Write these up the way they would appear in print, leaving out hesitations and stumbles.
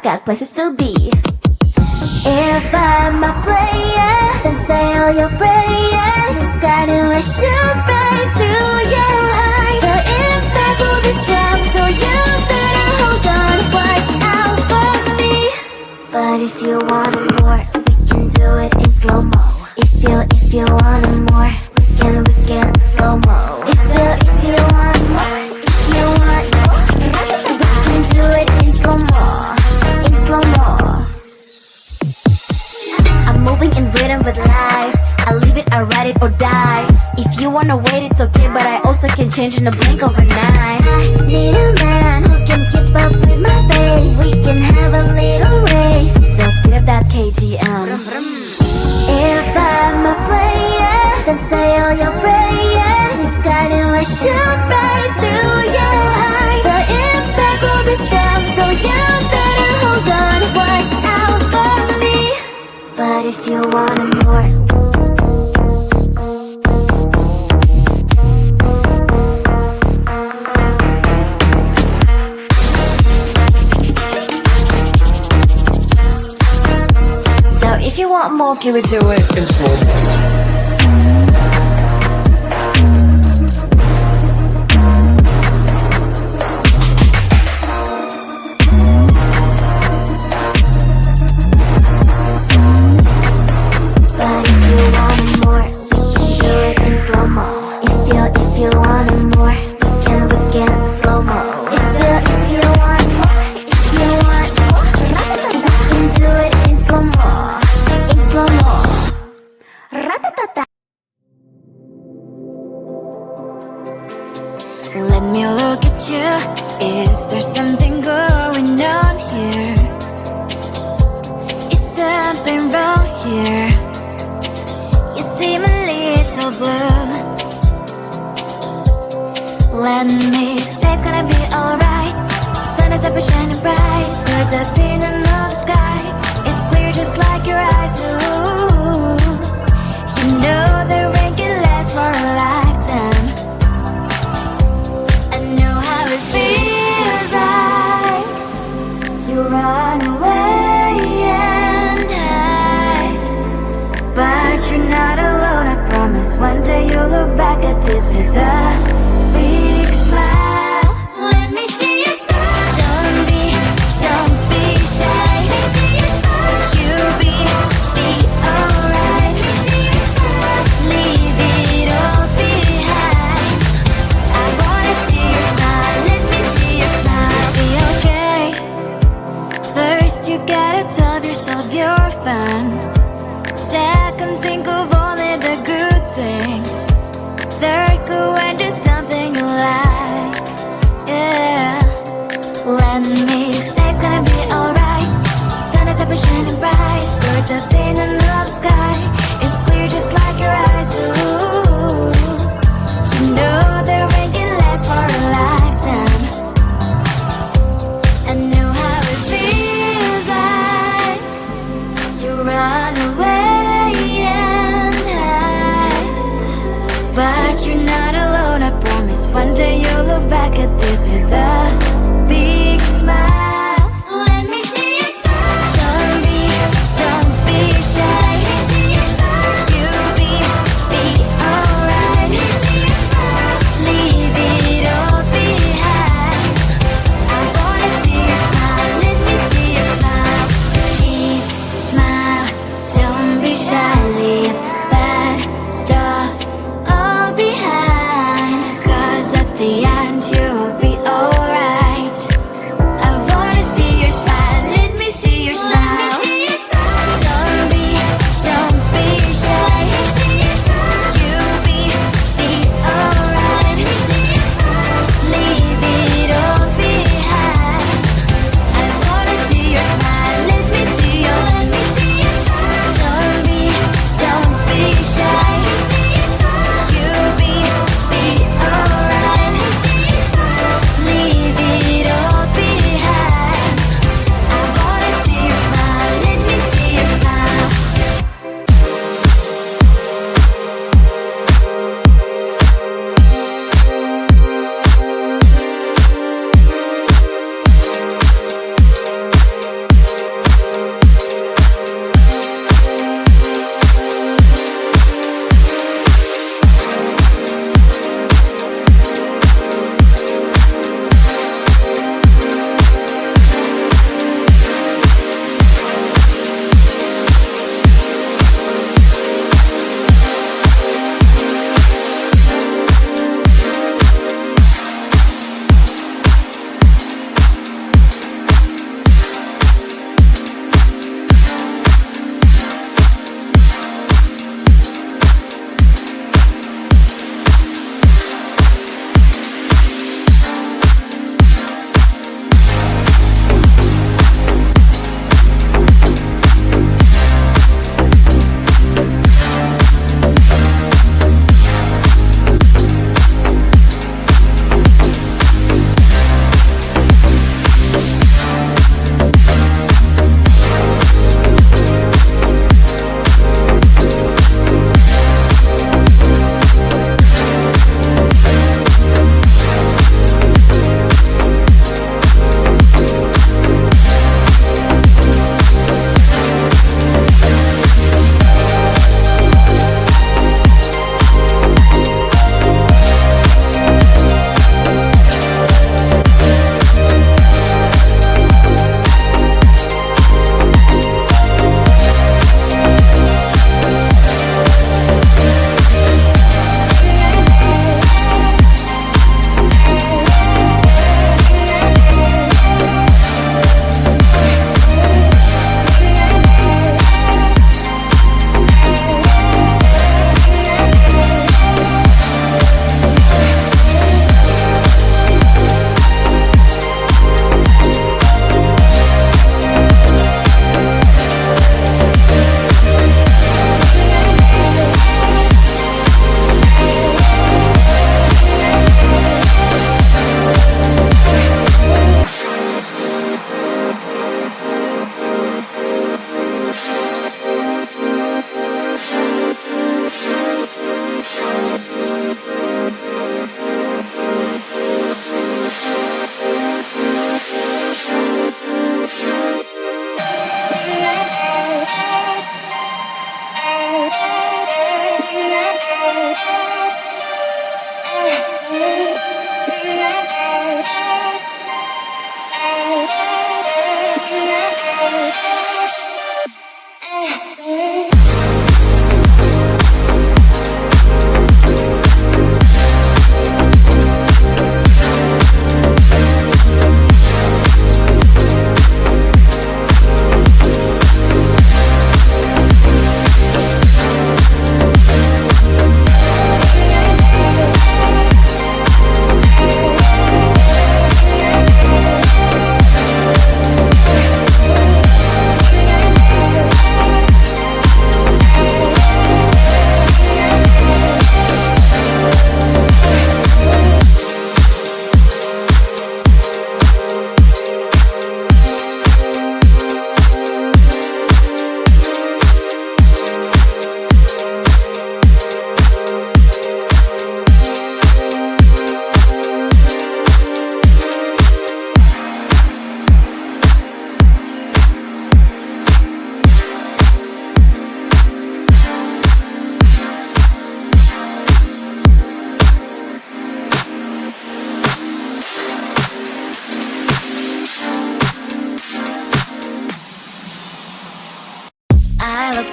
got places to be. If I'm a player, then say all your prayers. It's gonna shoot right through your heart. The impact will be strong, so you better hold on. Watch out for me. But if you want more, we can do it in slow-mo. If you want more, we can slow-mo. If you want more, we can do it in slow-mo. In slow-mo. I'm moving in rhythm with life. I leave it, I ride it or die. If you wanna wait, it's okay, but I also can change in a blink overnight. I need a man who can keep up with my pace. We can have a little race, so speed up that KTM. If I'm a player, then say all your prayers. It's gonna shoot right through your heart. The impact will be strong, so you better hold on. Watch out for me. But if you want more, so if you want more, can we do it in slow-mo? Let me look at you. Is there something going on here? Is something wrong here? You seem a little blue. Let me say it's gonna be alright. Sun is up and shining bright. Birds are singing in the sky. It's clear just like your eyes. Ooh, you know the rain can last for a lifetime. It feels like you run away and hide, but you're not alone. I promise one day you'll look back at this with a big smile. Let me see you smile. Don't be shy. Let me see you smile. You'll be alright. Let me see you smile.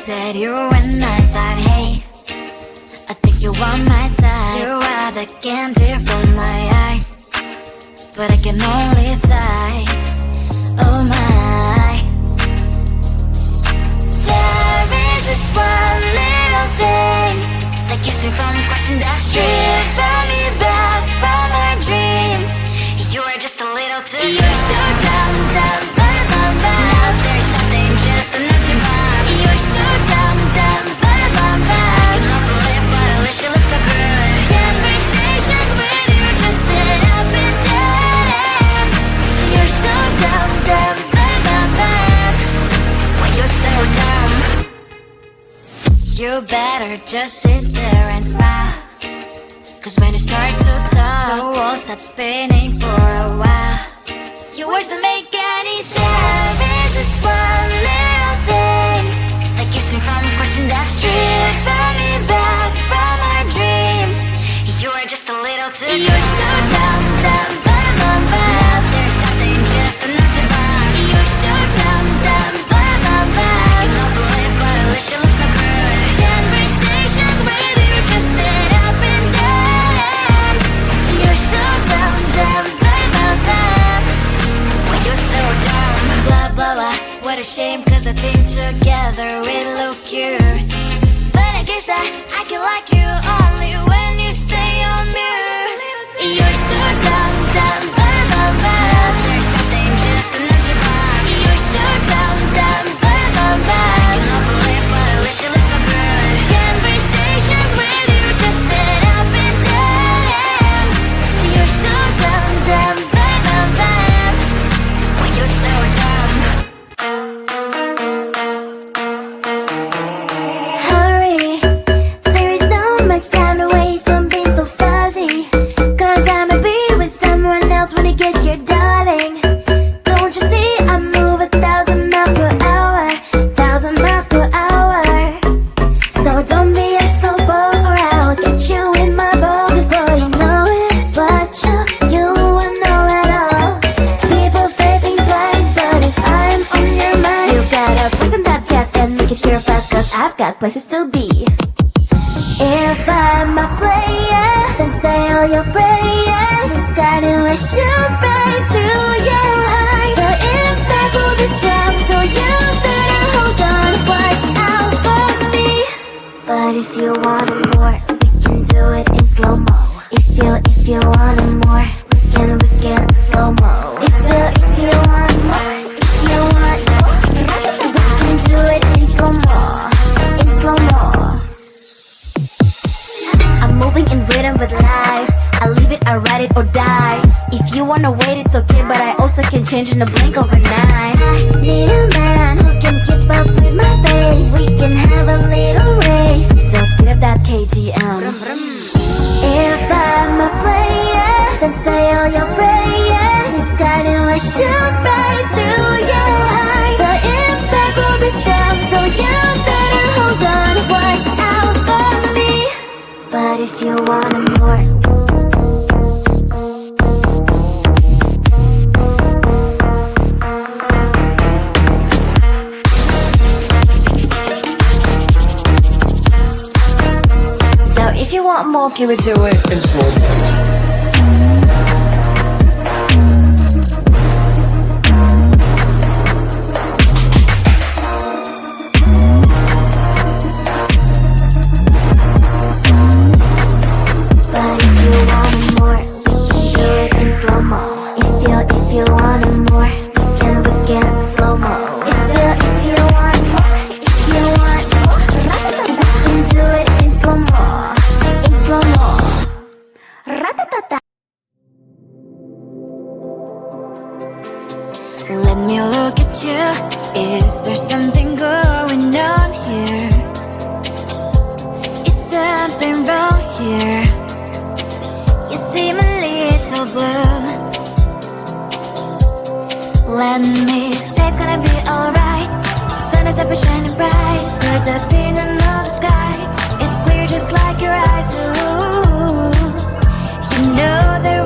looked at you and I thought, hey, I think you are my type. You are the candy from my eyes, but I can only sigh, oh my. There is just one little thing that keeps me from crossing that street, driven me back from my dreams. You are just a little too good. You're so dumb, dumb, bum, bum, bum. Now there's nothing, just an empty bomb. You're so dumb, dumb, bum, bum, bum. I cannot believe, but at least you look so good. Conversations with you just end up in dead end. You're so dumb, dumb, bum, bum, bum. Why you're so dumb? You better just sit there and smile, 'cause when you start to talk, the world stops spinning for a while. Your words don't make any sense. There's just one little thing that keeps me from crossing that street, driven me back from our dreams. You are just a little too good. You're so dumb, dumb, bum, bum, bum. Now there's nothing, just an empty bomb. You're so dumb, dumb, bum, bum, bum. I cannot believe, but at least you look so good. Conversations with you just end up in dead end. You're so dumb, dumb, bum, bum, bum. Why you're so dumb? Blah, blah, blah. What a shame, 'cause I think together we look cute. But I guess that I can like you only when you stay on mute. You're so dumb, dumb, bum, bum, bum. There's nothing, just an empty bomb. You're so dumb, dumb, bum, bum, bum. I cannot believe, but at least you look so good. Conversations with you just end up in dead end. You're so dumb, dumb, bum, bum, bum. Why you're so dumb? Hurry, there is so much time to waste, don't be so fuzzy, 'cause I'ma be with someone else when it gets here, darling. Don't you see I move 1,000 miles per hour, 1,000 miles per hour. So don't be a slowpoke or I'll get you in my boat before you know it. But you will know it all. People say think twice, but if I'm on your mind, you gotta push on that gas and make it here fast, 'cause I've got places to be. If I'm a player, then say all your prayers. It's gotta shoot right through your heart. The impact will be strong, so you better hold on, watch out for me. But if you want it more, we can do it in slow-mo. If you want it more, we can slow-mo. If you want more, if you want more, we can do it in slow-mo, in slow-mo. I'm moving in rhythm with life. I leave it, I ride it or die. If you wanna wait, it's okay, but I also can change in a blink overnight. I need a man who can keep up with my pace. We can have a little race, so speed up that KTM. If I'm a player, then say all your prayers. It's gotta shoot right through your heart. The impact will be strong, so you better hold on, watch out for me. But if you want it more, so if you want more, can we do it in slow mo? But if you want it more, we can do it in slow mo. If you want it more, we can slow mo. If you want more, if you want more, we can do it in slow mo, in slow mo. Ratatata. Let me look at you. Is there something going on here? Is something wrong here? You seem a little blue. Let me say it's gonna be alright. Sun is up and shining bright. Birds are singing in the sky. It's clear just like your eyes. Ooh, you know there